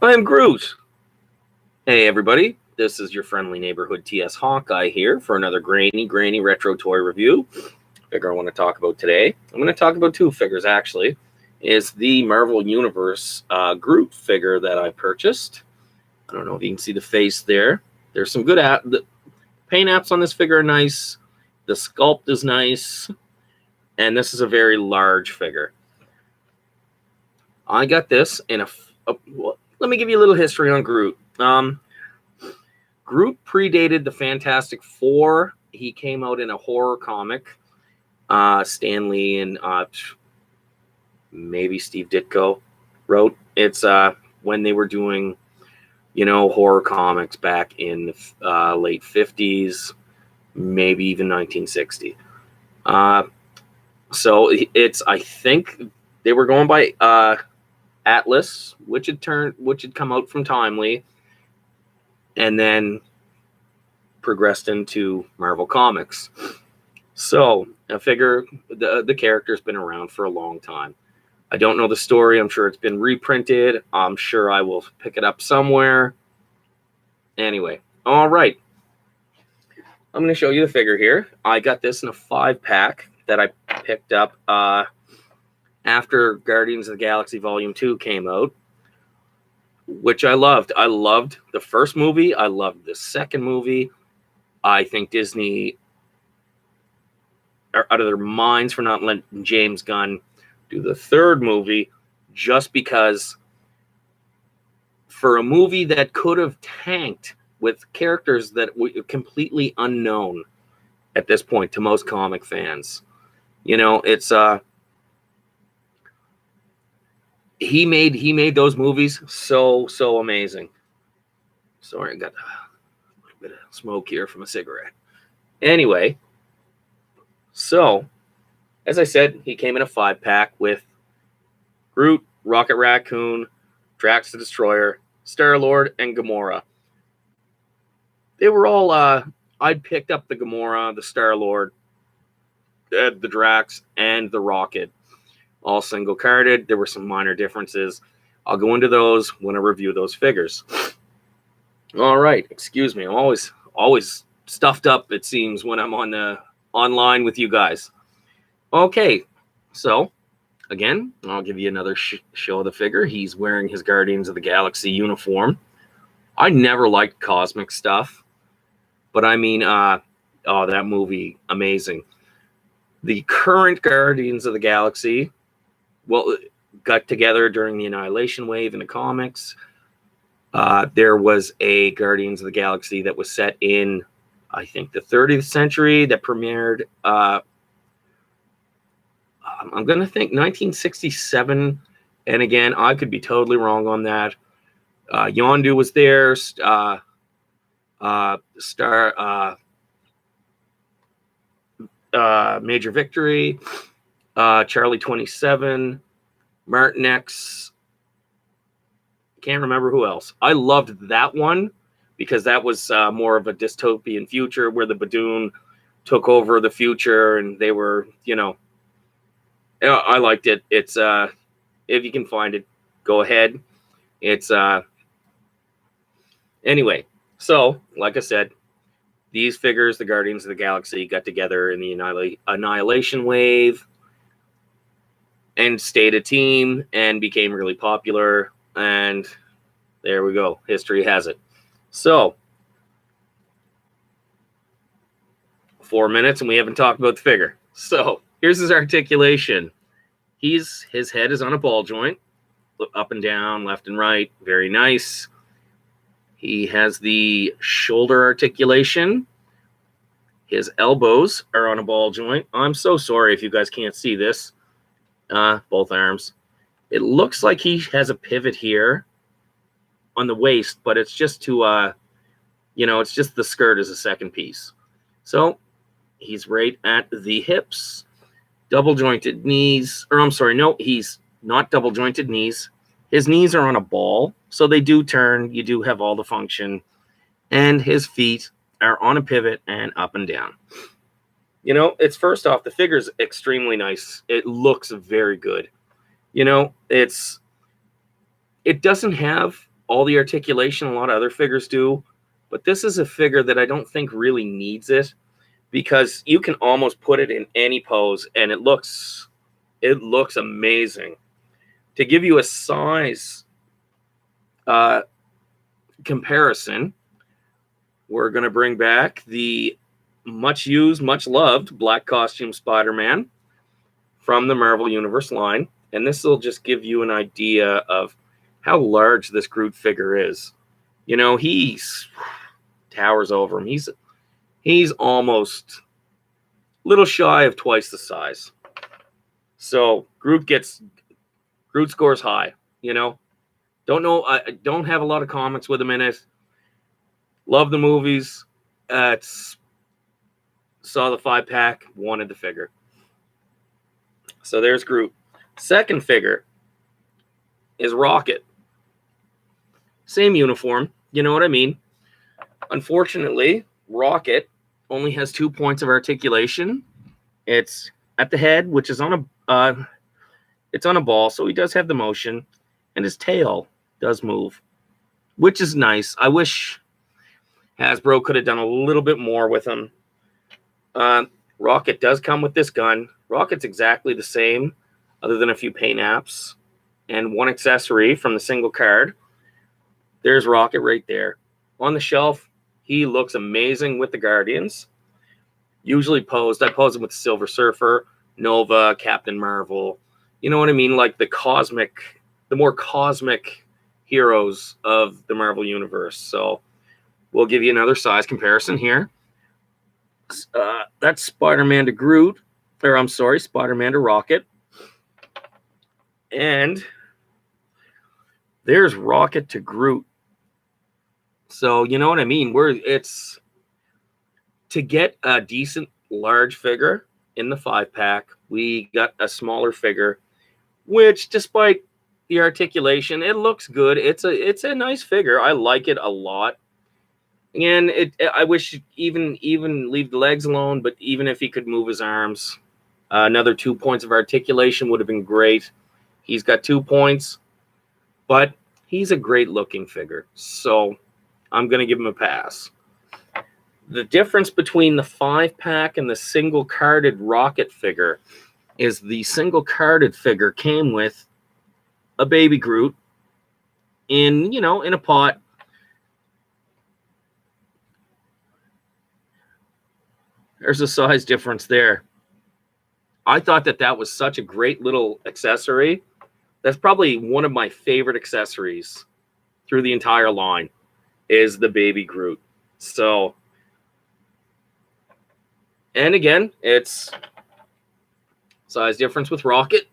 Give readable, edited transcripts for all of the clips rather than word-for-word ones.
I'm Groot. Hey everybody, this is your friendly neighborhood TS Hawkeye here for another grainy retro toy review. Figure I want to talk about today. I'm going to talk about two figures actually. Is the Marvel Universe Groot figure that I purchased. I don't know if you can see the face there. There's some good the paint apps on this figure are nice. The sculpt is nice. And this is a very large figure. I got this in well, let me give you a little history on Groot. Groot predated the Fantastic Four. He came out in a horror comic. Stan Lee and maybe Steve Ditko wrote. It's when they were doing, horror comics back in the late 50s, maybe even 1960. So I think they were going by Atlas, which had come out from Timely, and then progressed into Marvel Comics. So I figure the character's been around for a long time. I don't know the story. I'm sure it's been reprinted. I'm sure I will pick it up somewhere. Anyway, all right. I'm going to show you the figure here. I got this in a 5-pack that I picked up after Guardians of the Galaxy Volume 2 came out, which I loved. I loved the first movie. I loved the second movie. I think Disney are out of their minds for not letting James Gunn do the third movie, just because for a movie that could have tanked with characters that were completely unknown at this point to most comic fans. It's he made those movies so amazing. Sorry, I got a little bit of smoke here from a cigarette. Anyway, so as I said, he came in a 5-pack with Groot, Rocket Raccoon, Drax the Destroyer, Star-Lord, and Gamora. They were all I'd picked up the Gamora, the Star-Lord, the Drax, and the Rocket. All single carded. There were some minor differences. I'll go into those when I review those figures. All right, excuse me. I'm always stuffed up, it seems, when I'm online with you guys. Okay, so again, I'll give you another show of the figure. He's wearing his Guardians of the Galaxy uniform. I never liked cosmic stuff, but I mean, that movie, amazing. The current Guardians of the Galaxy, got together during the Annihilation Wave in the comics. There was a Guardians of the Galaxy that was set in, I think, the 30th century that premiered, I'm going to think 1967. And again, I could be totally wrong on that. Yondu was there. Major Victory, Charlie 27, Martin X. Can't remember who else. I loved that one because that was more of a dystopian future where the Badoon took over the future and they were, I liked it. It's if you can find it, go ahead. It's anyway. So, like I said, these figures, the Guardians of the Galaxy, got together in the Annihilation Wave and stayed a team and became really popular. And there we go. History has it. So, 4 minutes and we haven't talked about the figure. So, here's his articulation. His head is on a ball joint, up and down, left and right. Very nice. He has the shoulder articulation. His elbows are on a ball joint. I'm so sorry if you guys can't see this. Both arms. It looks like he has a pivot here on the waist, but it's just to, it's just the skirt as a second piece. So he's right at the hips. Double jointed knees. Or I'm sorry, no, he's not double jointed knees. His knees are on a ball, so they do turn. You do have all the function. And his feet are on a pivot and up and down. It's first off, the figure's extremely nice. It looks very good. It doesn't have all the articulation a lot of other figures do, but this is a figure that I don't think really needs it, because you can almost put it in any pose and it looks amazing. To give you a size comparison, we're going to bring back the much used, much loved black costume Spider-Man from the Marvel Universe line. And this will just give you an idea of how large this Groot figure is. You know, he's towers over him. He's almost a little shy of twice the size. So Groot scores high, you know. I don't have a lot of comics with him in it. Love the movies. Saw the 5-pack, wanted the figure. So there's Groot. Second figure is Rocket. Same uniform, you know what I mean? Unfortunately, Rocket only has 2 points of articulation. It's at the head, which is on a ball, so he does have the motion, and his tail does move, which is nice. I wish Hasbro could have done a little bit more with him. Rocket does come with this gun. Rocket's exactly the same, other than a few paint apps and one accessory from the single card. There's Rocket right there. On the shelf, he looks amazing with the Guardians. Usually posed. I pose him with the Silver Surfer, Nova, Captain Marvel. You know what I mean? Like the more cosmic heroes of the Marvel Universe. So we'll give you another size comparison here. That's Spider-Man to Groot. Or I'm sorry, Spider-Man to Rocket. And there's Rocket to Groot. So you know what I mean? It's to get a decent large figure in the 5-pack, we got a smaller figure, which despite the articulation, it looks good. It's a nice figure. I like it a lot. And I wish even leave the legs alone, but even if he could move his arms, another 2 points of articulation would have been great. He's got 2 points, but he's a great looking figure. So I'm going to give him a pass. The difference between the 5-pack and the single carded Rocket figure is the single carded figure came with a baby Groot in a pot. There's a size difference there. I thought that was such a great little accessory. That's probably one of my favorite accessories through the entire line is the baby Groot. So, and again, it's size difference with Rocket.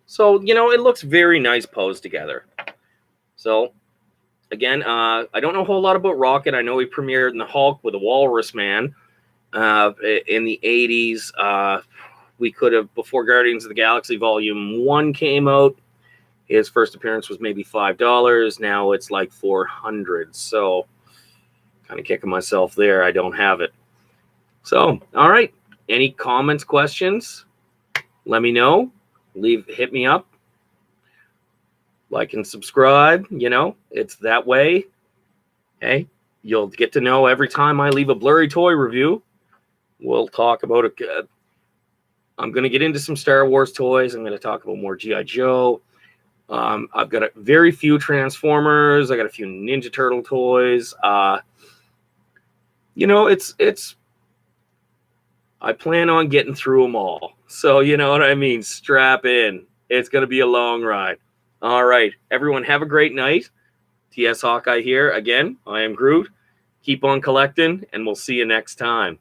So, it looks very nice posed together. So, again, I don't know a whole lot about Rocket. I know he premiered in the Hulk with a Walrus Man in the 80s. We could have, before Guardians of the Galaxy Volume 1 came out, his first appearance was maybe $5. Now it's like $400. So, kind of kicking myself there. I don't have it. So, all right. Any comments, questions? Let me know. Hit me up. Like and subscribe. It's that way. Hey, you'll get to know every time I leave a blurry toy review. We'll talk about it. I'm going to get into some Star Wars toys. I'm going to talk about more G.I. Joe. I've got very few Transformers. I got a few Ninja Turtle toys. I plan on getting through them all. So, you know what I mean? Strap in. It's going to be a long ride. All right. Everyone, have a great night. TS Hawkeye here. Again, I am Groot. Keep on collecting, and we'll see you next time.